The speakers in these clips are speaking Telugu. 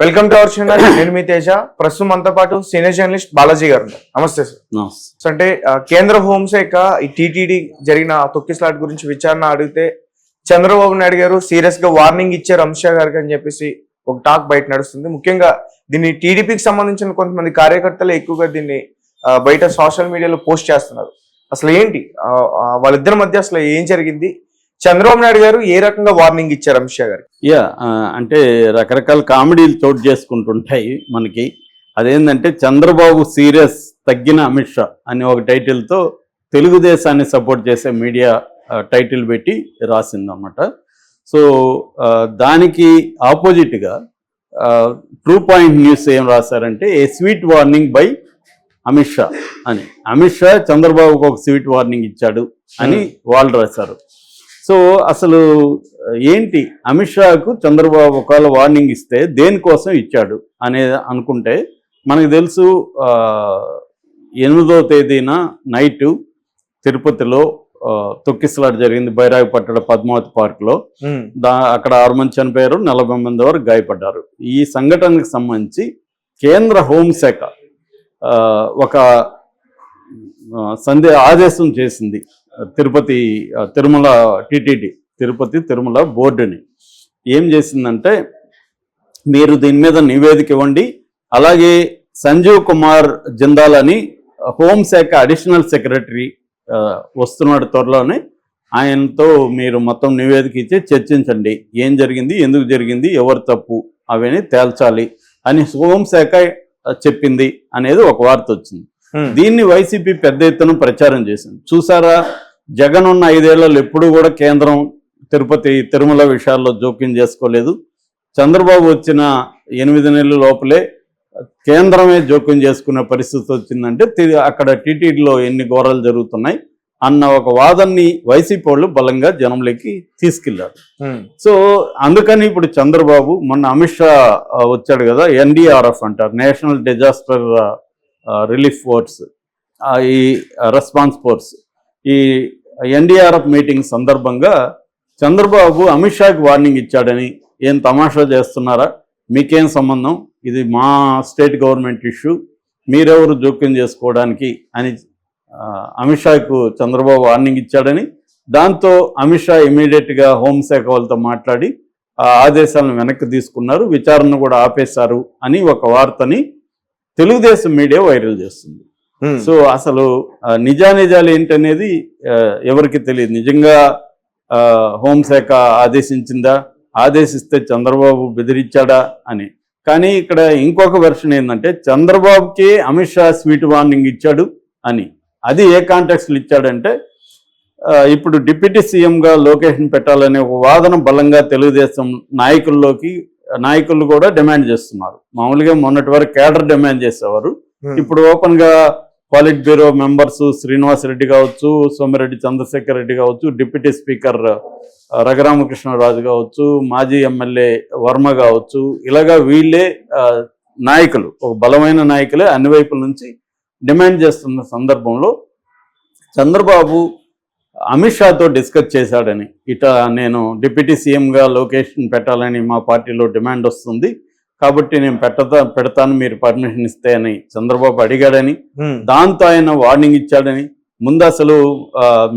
Welcome to our channel. నేను మీ తేజ. ప్రస్తుతం మనతో పాటు సీనియర్ జర్నలిస్ట్ బాలాజీ గారు ఉన్నారు. నమస్తే సార్. సో అంటే కేంద్ర హోంశాఖ ఈ టీటీడీ జరిగిన తొక్కిసలాట్ గురించి విచారణ అడిగితే చంద్రబాబు నాయుడు గారు సీరియస్ గా వార్నింగ్ ఇచ్చారు అమిత్ షా గారికి అని చెప్పేసి ఒక టాక్ బయట నడుస్తుంది. ముఖ్యంగా దీన్ని టీడీపీకి సంబంధించిన కొంతమంది కార్యకర్తలు ఎక్కువగా దీన్ని బయట సోషల్ మీడియాలో పోస్ట్ చేస్తున్నారు. అసలు ఏంటి వాళ్ళిద్దరి మధ్య అసలు ఏం జరిగింది? చంద్రబాబు నాయుడు గారు ఏ రకంగా వార్నింగ్ ఇచ్చారు అమిత్ షా గారు? అంటే రకరకాల కామెడీలు చోటు చేసుకుంటుంటాయి మనకి. అదేంటంటే చంద్రబాబు సీరియస్ తగ్గిన అమిత్ షా అని ఒక టైటిల్తో తెలుగుదేశాన్ని సపోర్ట్ చేసే మీడియా టైటిల్ పెట్టి రాసిందన్నమాట. సో దానికి ఆపోజిట్గా ట్రూ పాయింట్ న్యూస్ ఏం రాశారంటే a sweet warning by Amit Shah అని. అమిత్ షా చంద్రబాబుకు ఒక స్వీట్ వార్నింగ్ ఇచ్చాడు అని వాళ్ళు రాశారు. సో అసలు ఏంటి, అమిత్ షాకు చంద్రబాబు ఒకవేళ వార్నింగ్ ఇస్తే దేనికోసం ఇచ్చాడు అనేది అనుకుంటే మనకు తెలుసు. 8వ తేదీన నైటు తిరుపతిలో తొక్కిసలాట జరిగింది బైరాగపట్టణ పద్మావతి పార్క్లో. అక్కడ 6 మంది చనిపోయారు, 40 మంది వరకు గాయపడ్డారు. ఈ సంఘటనకు సంబంధించి కేంద్ర హోంశాఖ ఒక ఆదేశం చేసింది తిరుమల టీటీడీ తిరుపతి తిరుమల బోర్డుని. ఏం చేసిందంటే, మీరు దీని మీద నివేదిక ఇవ్వండి, అలాగే సంజీవ్ కుమార్ జిందాల్ అని హోంశాఖ అడిషనల్ సెక్రటరీ వస్తున్నాడు త్వరలోనే, ఆయనతో మీరు మొత్తం నివేదిక ఇచ్చి చర్చించండి. ఏం జరిగింది, ఎందుకు జరిగింది, ఎవరు తప్పు అవన్నీ తేల్చాలి అని హోంశాఖ చెప్పింది అనేది ఒక వార్త వచ్చింది. దీన్ని వైసీపీ పెద్ద ఎత్తున ప్రచారం చేసింది. చూసారా, జగన్ ఉన్న 5 ఏళ్లలో ఎప్పుడు కూడా కేంద్రం తిరుపతి తిరుమల విషయాల్లో జోక్యం చేసుకోలేదు. చంద్రబాబు వచ్చిన 8 నెలల లోపలే కేంద్రమే జోక్యం చేసుకునే పరిస్థితి వచ్చిందంటే అక్కడ టీటీడీలో ఎన్ని ఘోరాలు జరుగుతున్నాయి అన్న ఒక వాదనని వైసీపీ వాళ్ళు బలంగా జనంలోకి తీసుకెళ్లారు. సో అందుకని ఇప్పుడు చంద్రబాబు మొన్న అమిత్ షా వచ్చాడు కదా, ఎన్డీఆర్ఎఫ్ అంటారు, నేషనల్ డిజాస్టర్ రిలీఫ్ ఫోర్స్, ఈ రెస్పాన్స్ ఫోర్స్, ఈ ఎన్డీఆర్ఎఫ్ మీటింగ్ సందర్భంగా చంద్రబాబు అమిత్ షాకి వార్నింగ్ ఇచ్చాడని, ఏం తమాషా చేస్తున్నారా, మీకేం సంబంధం, ఇది మా స్టేట్ గవర్నమెంట్ ఇష్యూ, మీరెవరు జోక్యం చేసుకోవడానికి అని అమిత్ షాకు చంద్రబాబు వార్నింగ్ ఇచ్చాడని, దాంతో అమిత్ షా ఇమీడియట్గా హోంశాఖ వాళ్ళతో మాట్లాడి ఆ ఆదేశాలను వెనక్కి తీసుకున్నారు, విచారణ కూడా ఆపేశారు అని ఒక వార్తని తెలుగుదేశం మీడియా వైరల్ చేస్తుంది. సో అసలు నిజానిజాలు ఏంటనేది ఎవరికి తెలియదు. నిజంగా హోంశాఖ ఆదేశించిందా, ఆదేశిస్తే చంద్రబాబు బెదిరించాడా అని. కానీ ఇక్కడ ఇంకొక వెర్షన్ ఏంటంటే చంద్రబాబుకి అమిత్ షా స్వీట్ వార్నింగ్ ఇచ్చాడు అని. అది ఏ కాంటెక్స్లో ఇచ్చాడంటే, ఇప్పుడు డిప్యూటీ సీఎంగా లోకేష్ని పెట్టాలనే ఒక వాదన బలంగా తెలుగుదేశం నాయకులు కూడా డిమాండ్ చేస్తున్నారు. మామూలుగా మొన్నటి వరకు కేడర్ డిమాండ్ చేసేవారు, ఇప్పుడు ఓపెన్ గా పాలిట్ బ్యూరో మెంబర్స్ శ్రీనివాస్ రెడ్డి కావచ్చు, సోమిరెడ్డి చంద్రశేఖర్ రెడ్డి కావచ్చు, డిప్యూటీ స్పీకర్ రఘురామకృష్ణరాజు కావచ్చు, మాజీ ఎమ్మెల్యే వర్మ కావచ్చు, ఇలాగా వీళ్ళే నాయకులు, ఒక బలమైన నాయకులే అన్ని వైపుల నుంచి డిమాండ్ చేస్తున్న సందర్భంలో చంద్రబాబు అమిత్ షాతో డిస్కస్ చేశాడని, నేను డిప్యూటీ సీఎంగా లోకేష్ని పెట్టాలని మా పార్టీలో డిమాండ్ వస్తుంది, కాబట్టి నేను పెడతాను మీరు పర్మిషన్ ఇస్తే అని చంద్రబాబు అడిగాడని, దాంతో ఆయన వార్నింగ్ ఇచ్చాడని, ముందు అసలు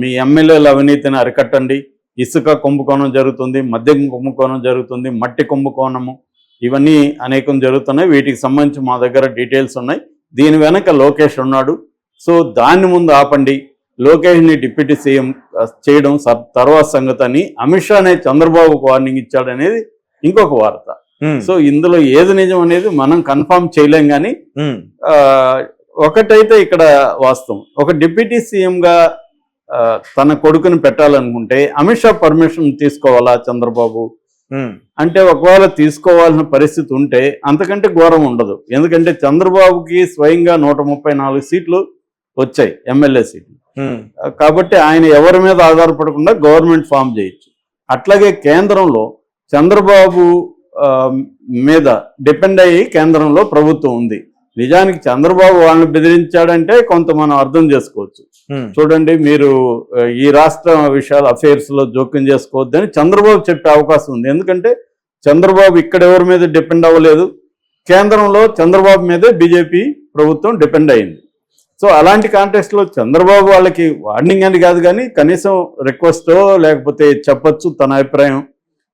మీ ఎమ్మెల్యేల అవినీతిని అరికట్టండి, ఇసుక కుంభకోణం జరుగుతుంది, మద్యం కుంభకోణం జరుగుతుంది, మట్టి కుంభకోణము, ఇవన్నీ అనేకం జరుగుతున్నాయి, వీటికి సంబంధించి మా దగ్గర డీటెయిల్స్ ఉన్నాయి, దీని వెనక లోకేష్ ఉన్నాడు, సో దాన్ని ముందు ఆపండి, లోకేష్ని డిప్యూటీ సీఎం చేయడం తర్వాత సంగతి అని అమిత్ షానే చంద్రబాబుకు వార్నింగ్ ఇచ్చాడనేది ఇంకొక వార్త. సో ఇందులో ఏది నిజం అనేది మనం కన్ఫర్మ్ చేయలేం. కానీ ఒకటైతే ఇక్కడ వాస్తవం, ఒక డిప్యూటీ సీఎంగా తన కొడుకుని పెట్టాలనుకుంటే అమిత్ షా పర్మిషన్ తీసుకోవాలా చంద్రబాబు అంటే, ఒకవేళ తీసుకోవాల్సిన పరిస్థితి ఉంటే అంతకంటే ఘోరం ఉండదు. ఎందుకంటే చంద్రబాబుకి స్వయంగా 134 సీట్లు వచ్చాయి, ఎమ్మెల్యే సీట్లు, కాబట్టి ఆయన ఎవరి మీద ఆధారపడకుండా గవర్నమెంట్ ఫామ్ చేయొచ్చు. అట్లాగే కేంద్రంలో చంద్రబాబు మీద డిపెండ్ అయ్యి కేంద్రంలో ప్రభుత్వం ఉంది. నిజానికి చంద్రబాబు వాళ్ళని బెదిరించాడంటే కొంత మనం అర్థం చేసుకోవచ్చు. చూడండి, మీరు ఈ రాష్ట్ర విషయాల అఫైర్స్ లో జోక్యం చేసుకోవద్దని చంద్రబాబు చెప్పే అవకాశం ఉంది. ఎందుకంటే చంద్రబాబు ఇక్కడ ఎవరి మీద డిపెండ్ అవ్వలేదు, కేంద్రంలో చంద్రబాబు మీదే బీజేపీ ప్రభుత్వం డిపెండ్ అయింది. సో అలాంటి కాంటెక్స్లో చంద్రబాబు వాళ్ళకి వార్నింగ్ అని కాదు కానీ కనీసం రిక్వెస్టో లేకపోతే చెప్పొచ్చు, తన అభిప్రాయం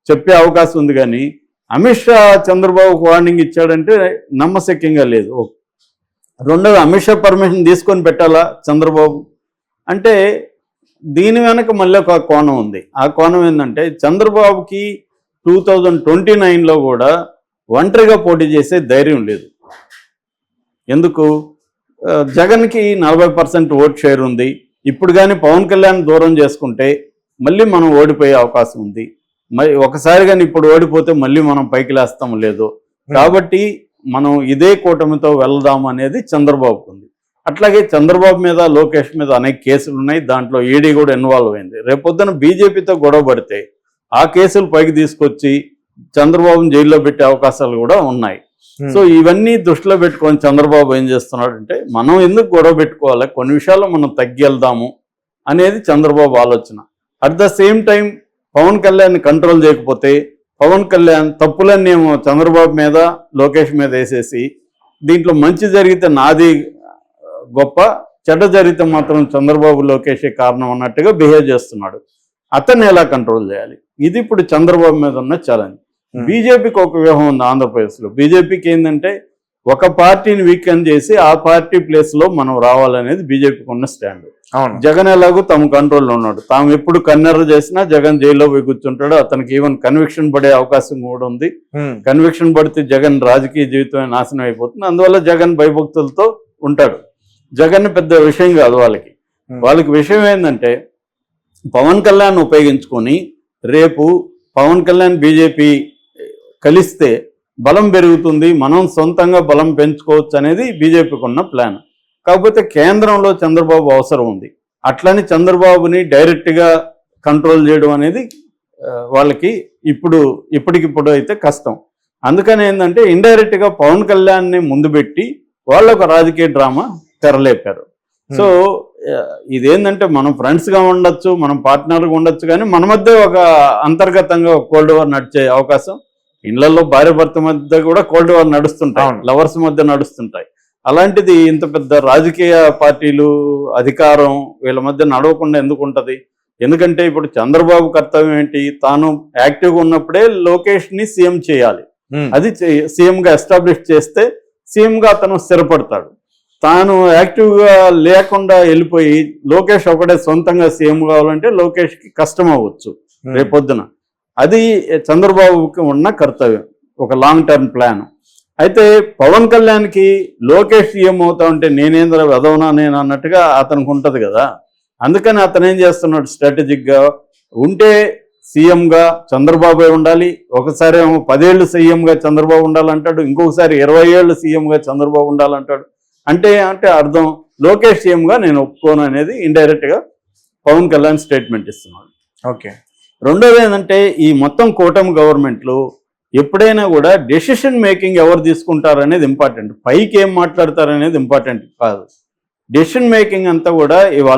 చెప్పే అవకాశం ఉంది. కానీ అమిత్ షా చంద్రబాబుకు వార్నింగ్ ఇచ్చాడంటే నమ్మశక్యంగా లేదు. రెండోది, అమిత్ షా పర్మిషన్ తీసుకొని పెట్టాలా చంద్రబాబు అంటే దీని వెనక మళ్ళీ ఒక కోణం ఉంది. ఆ కోణం ఏంటంటే చంద్రబాబుకి 2029లో కూడా ఒంటరిగా పోటీ చేసే ధైర్యం లేదు. ఎందుకు? జగన్కి 40% ఓట్ షేర్ ఉంది. ఇప్పుడు కానీ పవన్ కళ్యాణ్ దూరం చేసుకుంటే మళ్ళీ మనం ఓడిపోయే అవకాశం ఉంది. మరి ఒకసారి కానీ ఇప్పుడు ఓడిపోతే మళ్ళీ మనం పైకి లేస్తాము లేదు. కాబట్టి మనం ఇదే కూటమితో వెళ్దాం అనేది చంద్రబాబుకు ఉంది. అట్లాగే చంద్రబాబు మీద, లోకేష్ మీద అనేక కేసులు ఉన్నాయి. దాంట్లో ఈడీ కూడా ఇన్వాల్వ్ అయింది. రేపొద్దున బీజేపీతో గొడవ పడితే ఆ కేసులు పైకి తీసుకొచ్చి చంద్రబాబుని జైల్లో పెట్టే అవకాశాలు కూడా ఉన్నాయి. సో ఇవన్నీ దృష్టిలో పెట్టుకొని చంద్రబాబు ఏం చేస్తున్నాడంటే మనం ఎందుకు గొడవ పెట్టుకోవాలి, కొన్ని విషయాల్లో మనం తగ్గి వెళ్దాము అనేది చంద్రబాబు ఆలోచన. At the same time Pawan Kalyan control చేయకపోతే పవన్ కళ్యాణ్ తప్పులన్నీ ఏమో చంద్రబాబు మీద, లోకేష్ మీద వేసేసి దీంట్లో మంచి జరిగితే నాది గొప్ప, చెడ్డ జరిగితే మాత్రం చంద్రబాబు, లోకేషే కారణం అన్నట్టుగా బిహేవ్ చేస్తున్నాడు. అతన్ని ఎలా కంట్రోల్ చేయాలి? ఇది ఇప్పుడు చంద్రబాబు మీద ఉన్న ఛాలెంజ్. బీజేపీకి ఒక వ్యూహం ఉంది ఆంధ్రప్రదేశ్లో. బీజేపీకి ఏంటంటే ఒక పార్టీని వీకెండ్ చేసి ఆ పార్టీ ప్లేస్లో మనం రావాలనేది బీజేపీకి ఉన్న స్టాండ్. జగన్ ఎలాగో తమ కంట్రోల్లో ఉన్నాడు. తాము ఎప్పుడు కన్నెర్ర చేసినా జగన్ జైల్లో పోయి కూర్చుంటాడు. అతనికి ఈవెన్ కన్విక్షన్ పడే అవకాశం కూడా ఉంది. కన్విక్షన్ పడితే జగన్ రాజకీయ జీవితమే నాశనం అయిపోతుంది. అందువల్ల జగన్ భయభక్తులతో ఉంటాడు. జగన్ పెద్ద విషయం కాదు వాళ్ళకి. వాళ్ళకి విషయం ఏంటంటే పవన్ కళ్యాణ్ ఉపయోగించుకొని రేపు పవన్ కళ్యాణ్ బీజేపీ కలిస్తే బలం పెరుగుతుంది, మనం సొంతంగా బలం పెంచుకోవచ్చు అనేది బీజేపీకి ఉన్న ప్లాన్. కాకపోతే కేంద్రంలో చంద్రబాబు అవసరం ఉంది. అట్లని చంద్రబాబుని డైరెక్ట్గా కంట్రోల్ చేయడం అనేది వాళ్ళకి ఇప్పటికిప్పుడు అయితే కష్టం. అందుకని ఏంటంటే ఇండైరెక్ట్గా పవన్ కళ్యాణ్ని ముందు పెట్టి వాళ్ళు ఒక రాజకీయ డ్రామా తెరలేపారు. సో ఇదేంటంటే మనం ఫ్రెండ్స్గా ఉండొచ్చు, మనం పార్ట్నర్గా ఉండొచ్చు, కానీ మన మధ్య ఒక అంతర్గతంగా కోల్డ్ వార్ నడిచే అవకాశం, ఇళ్లలో భార్య భర్త మధ్య కూడా కోల్డ్ వార్ నడుస్తుంటాయి, లవర్స్ మధ్య నడుస్తుంటాయి. అలాంటిది ఇంత పెద్ద రాజకీయ పార్టీలు, అధికారం వీళ్ళ మధ్య నడవకుండా ఎందుకు ఉంటుంది? ఎందుకంటే ఇప్పుడు చంద్రబాబు కర్తవ్యం ఏంటి? తాను యాక్టివ్గా ఉన్నప్పుడే లోకేష్ని సీఎం చేయాలి. అది సీఎంగా ఎస్టాబ్లిష్ చేస్తే సీఎంగా అతను స్థిరపడతాడు. తాను యాక్టివ్గా లేకుండా వెళ్ళిపోయి లోకేష్ ఒకటే సొంతంగా సీఎం కావాలంటే లోకేష్కి కష్టం అవ్వచ్చు రేపొద్దున. అది చంద్రబాబుకి ఉన్న కర్తవ్యం, ఒక లాంగ్ టర్మ్ ప్లాన్. అయితే పవన్ కళ్యాణ్కి లోకేష్ సీఎం అవుతా ఉంటే నేనేంద్ర వెదవనా నేను అన్నట్టుగా అతనికి ఉంటుంది కదా. అందుకని అతను ఏం చేస్తున్నాడు, స్ట్రాటజిక్గా ఉంటే సీఎంగా చంద్రబాబు ఉండాలి. ఒకసారి ఏమో 10 ఏళ్ళు సీఎంగా చంద్రబాబు ఉండాలంటాడు, ఇంకొకసారి 20 ఏళ్ళు సీఎంగా చంద్రబాబు ఉండాలంటాడు. అంటే అర్థం లోకేష్ సీఎంగా నేను ఒప్పుకోను అనేది ఇండైరెక్ట్గా పవన్ కళ్యాణ్ స్టేట్మెంట్ ఇస్తున్నాడు. ఓకే. రెండోది ఏంటంటే ఈ మొత్తం కూటమి గవర్నమెంట్లు ఎప్పుడైనా కూడా డెసిషన్ మేకింగ్ ఎవరు తీసుకుంటారు అనేది ఇంపార్టెంట్. పైకి ఏం మాట్లాడతారు అనేది ఇంపార్టెంట్ కాదు. డెసిషన్ మేకింగ్ అంతా కూడా ఇవాళ